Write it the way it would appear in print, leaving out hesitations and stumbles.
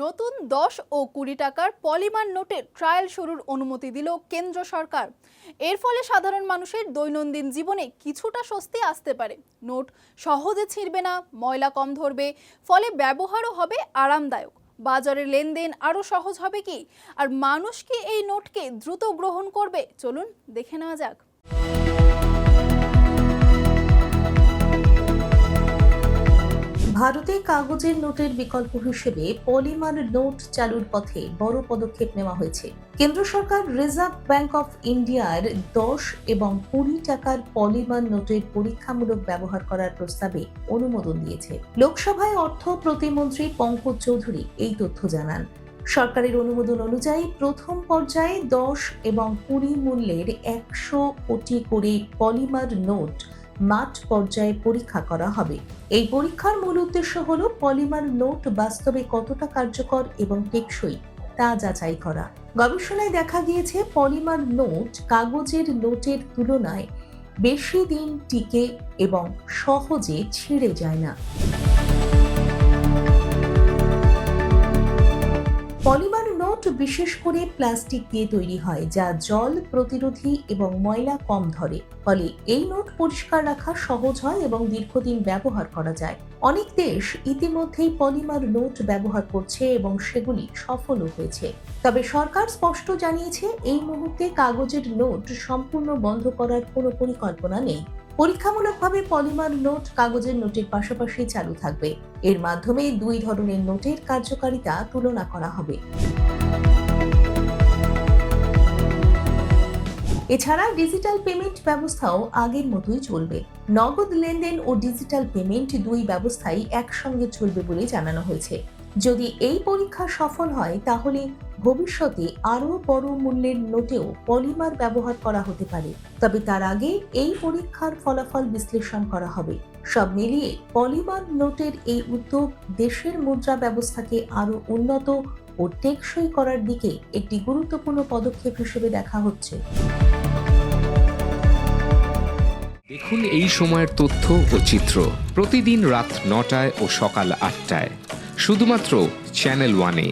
নতুন 10 ও 20 টাকার পলিমার নোটের ট্রায়াল শুরুর অনুমতি দিল কেন্দ্র সরকার। এর ফলে সাধারণ মানুষের দৈনন্দিন জীবনে কিছুটা স্বস্তি আসতে পারে। নোট সহজে ছিঁড়বে না, ময়লা কম ধরবে, ফলে ব্যবহারও হবে আরামদায়ক। বাজারের লেনদেন আরও সহজ হবে কি? আর মানুষ কি এই নোটকে দ্রুত গ্রহণ করবে? চলুন দেখে নেওয়া যাক। ভারতে কাগজের নোটের বিকল্প হিসেবে পলিমার নোট চালুর পথে বড় পদক্ষেপ নেওয়া হয়েছে। কেন্দ্র সরকার রিজার্ভ ব্যাংক অফ ইন্ডিয়ার 10 এবং 20 টাকার পলিমার নোটের পরীক্ষামূলক ব্যবহার করার প্রস্তাবে অনুমোদন দিয়েছে। লোকসভায় অর্থ প্রতিমন্ত্রী পঙ্কজ চৌধুরী এই তথ্য জানান। সরকারের অনুমোদন অনুযায়ী প্রথম পর্যায়ে 10 এবং 20 মূল্যের 100 কোটি করে পলিমার নোট মাঠ পর্যায়ে পরীক্ষা করা হবে। এই পরীক্ষার মূল উদ্দেশ্য হলো পলিমার নোট বাস্তবে কতটা কার্যকর এবং টেকসই তা যাচাই করা। গবেষণায় দেখা গিয়েছে পলিমার নোট কাগজের নোটের তুলনায় বেশি দিন টিকে এবং সহজে ছিঁড়ে যায় না। পলিমার নোট বিশেষ করে প্লাস্টিক দিয়ে তৈরি হয়, যা জল প্রতিরোধী এবং ময়লা কম ধরে। ফলে এই নোট পরিষ্কার রাখা সহজ হয় এবং দীর্ঘদিন ব্যবহার করা যায়। অনেক দেশ ইতিমধ্যেই পলিমার নোট ব্যবহার করছে এবং সেগুলি সফলও হয়েছে। তবে সরকার স্পষ্ট জানিয়েছে এই মুহূর্তে কাগজের নোট সম্পূর্ণ বন্ধ করার কোনো পরিকল্পনা নেই। পরীক্ষামূলকভাবে পলিমার নোট কাগজের নোটের পাশাপাশি চালু থাকবে। এর মাধ্যমে দুই ধরনের নোটের কার্যকারিতা তুলনা করা হবে। এছাড়া ডিজিটাল পেমেন্ট ব্যবস্থাও আগের মতোই চলবে। নগদ লেনদেন ও ডিজিটাল পেমেন্ট দুই ব্যবস্থাই একসঙ্গে চলবে বলে জানানো হয়েছে। যদি এই পরীক্ষা সফল হয় তাহলে ভবিষ্যতে আরও বড় মূল্যের নোটেও পলিমার ব্যবহার করা হতে পারে। তবে তার আগে এই পরীক্ষার ফলাফল বিশ্লেষণ করা হবে। সব মিলিয়ে পলিমার নোটের এই উদ্যোগ দেশের মুদ্রা ব্যবস্থাকে আরও উন্নত ও টেকসই করার দিকে একটি গুরুত্বপূর্ণ পদক্ষেপ হিসেবে দেখা হচ্ছে। দেখুন এই সময়ের তথ্য ও চিত্র প্রতিদিন রাত 9টায় ও সকাল 8টায় শুধুমাত্র চ্যানেল 1-এ।